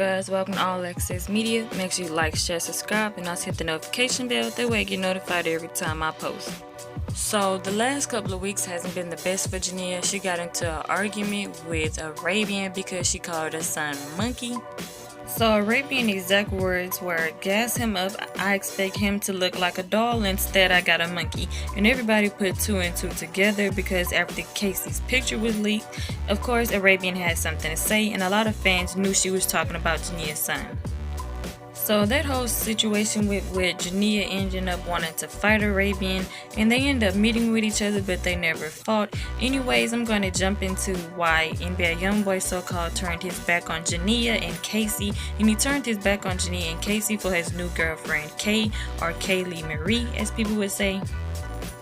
guys, welcome to All Access Media. Make sure you like, share, subscribe, and also hit the notification bell. That way you get notified every time I post. So the last couple of weeks hasn't been the best for Jania. She got into an argument with Arabian because she called her son monkey. So Arabian exact words were, gas him up, I expect him to look like a doll, instead I got a monkey. And everybody put two and two together because after Kacey's picture was leaked, of course Arabian had something to say, and a lot of fans knew she was talking about Jania's son. So that whole situation with Jania ended up wanting to fight Arabian, and they end up meeting with each other, but they never fought. Anyways, I'm going to jump into why NBA Youngboy so-called turned his back on Jania and Kacey, and he turned his back on Jania and Kacey for his new girlfriend Kay, or Kaylee Marie as people would say.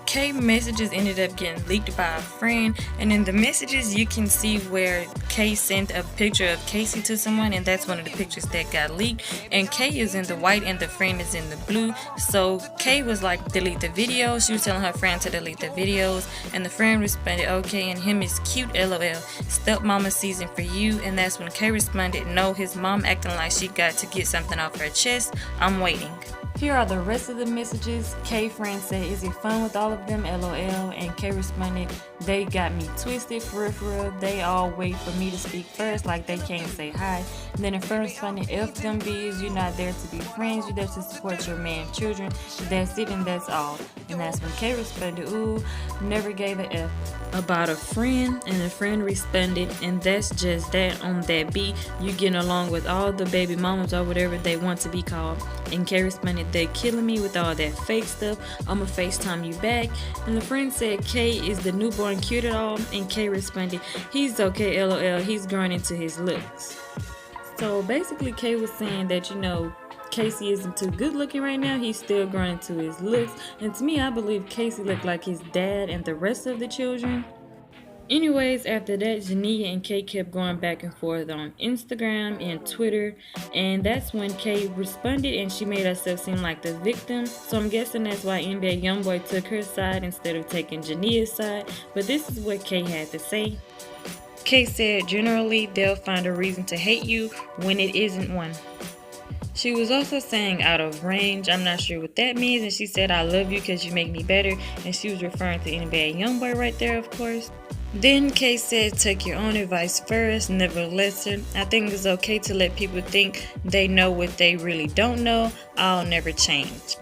Kay messages ended up getting leaked by a friend, and in the messages you can see where Kay sent a picture of Kacey to someone, and that's one of the pictures that got leaked. And Kay is in the white and the friend is in the blue. So Kay was like, delete the video. She was telling her friend to delete the videos, and the friend responded, okay, and him is cute, lol, stepmama season for you. And that's when Kay responded, no, his mom acting like she got to get something off her chest, I'm waiting. Here are the rest of the messages. Kay friend said, is it fun with all of them, lol, and Kay responded, they got me twisted, for real, they all wait for me to speak first, like they can't say hi. And then the friend responded, F them bees, you're not there to be friends, you're there to support your man's children, that's it and that's all. And that's when Kay responded, ooh, never gave a F about a friend, and the friend responded, and that's just that on that beat, you getting along with all the baby mamas or whatever they want to be called. And Kay responded, they killing me with all that fake stuff, I'ma FaceTime you back. And the friend said, Kay is the newborn cute at all, and Kay responded, he's okay, lol, he's growing into his looks. So basically Kay was saying that, Kacey isn't too good looking right now, he's still growing into his looks, and to me I believe Kacey looked like his dad and the rest of the children. Anyways, after that, Jania and Kay kept going back and forth on Instagram and Twitter, and that's when Kay responded and she made herself seem like the victim. So I'm guessing that's why NBA Youngboy took her side instead of taking Jania's side, but this is what Kay had to say. Kay said, generally they'll find a reason to hate you when it isn't one. She was also saying out of range, I'm not sure what that means, and she said, I love you because you make me better, and she was referring to NBA Youngboy right there, of course. Then Kay said, take your own advice first, never listen. I think it's okay to let people think they know what they really don't know. I'll never change.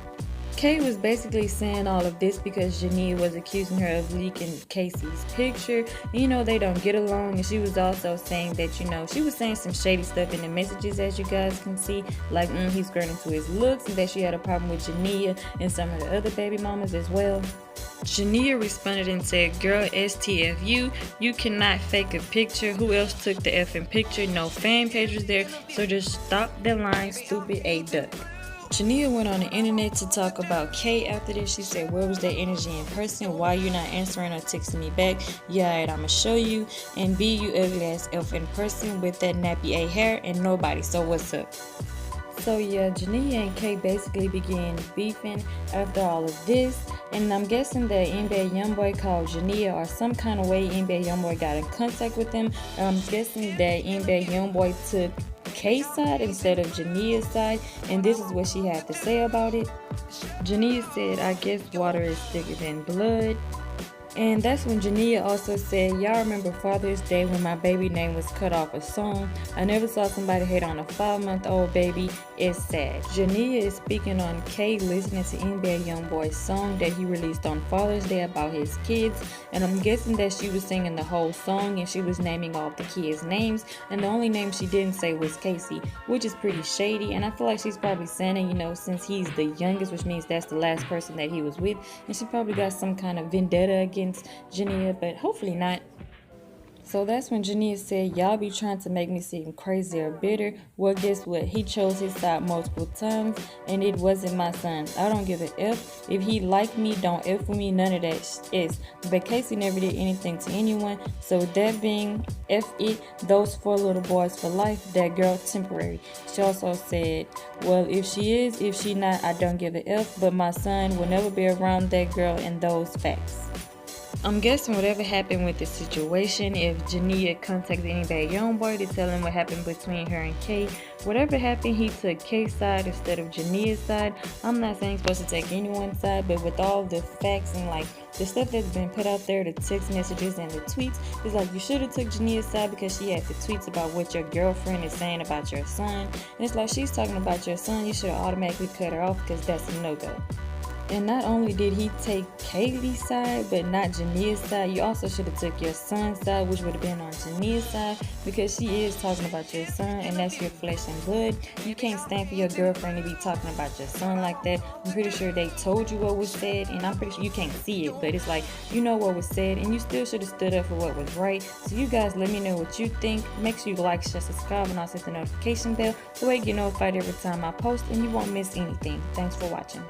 Kay was basically saying all of this because Jania was accusing her of leaking Kacey's picture. They don't get along, and she was also saying that, she was saying some shady stuff in the messages, as you guys can see, like he's growing into his looks, and that she had a problem with Jania and some of the other baby mamas as well. Jania responded and said, girl, STFU, you cannot fake a picture. Who else took the effing picture? No fan page was there, so just stop the line, stupid A duck. Jania went on the internet to talk about Kay after this. She said, where was that energy in person? Why you not answering or texting me back? Yeah, alright, I'ma show you. And B, you ugly ass elf in person with that nappy A hair and nobody, so what's up? So yeah, Jania and Kay basically began beefing after all of this, and I'm guessing that NBA Youngboy called Jania, or some kind of way NBA Youngboy got in contact with him. I'm guessing that NBA Youngboy took Kay's side instead of Jania's side, and this is what she had to say about it. Jania said, I guess water is thicker than blood. And that's when Jania also said, y'all remember Father's Day when my baby name was cut off a song? I never saw somebody hate on a 5-month-old baby. It's sad. Jania is speaking on Kay listening to NBA Youngboy's song that he released on Father's Day about his kids. And I'm guessing that she was singing the whole song and she was naming all the kids' names. And the only name she didn't say was Kacey, which is pretty shady. And I feel like she's probably saying it, since he's the youngest, which means that's the last person that he was with. And she probably got some kind of vendetta against Jania, but hopefully not. So that's when Jania said, y'all be trying to make me seem crazy or bitter. Well, guess what? He chose his side multiple times, and it wasn't my son. I don't give a F. If he like me, don't F with me. None of that is. But Kacey never did anything to anyone. So with that being F it, those 4 little boys for life, that girl temporary. She also said, well, if she is, if she not, I don't give a F. But my son will never be around that girl, and those facts. I'm guessing whatever happened with the situation, if Jania contacted NBA Youngboy to tell him what happened between her and Kay, whatever happened, he took Kay's side instead of Jania's side. I'm not saying he's supposed to take anyone's side, but with all the facts and like the stuff that's been put out there, the text messages and the tweets, it's like you should have took Jania's side because she had the tweets about what your girlfriend is saying about your son. And it's like she's talking about your son, you should have automatically cut her off because that's a no-go. And not only did he take Kaylee's side, but not Jania's side, you also should have took your son's side, which would have been on Jania's side, because she is talking about your son, and that's your flesh and blood. You can't stand for your girlfriend to be talking about your son like that. I'm pretty sure they told you what was said, and I'm pretty sure you can't see it, but it's like, you know what was said, and you still should have stood up for what was right. So you guys let me know what you think. Make sure you like, share, subscribe, and also hit the notification bell so you get notified every time I post, and you won't miss anything. Thanks for watching.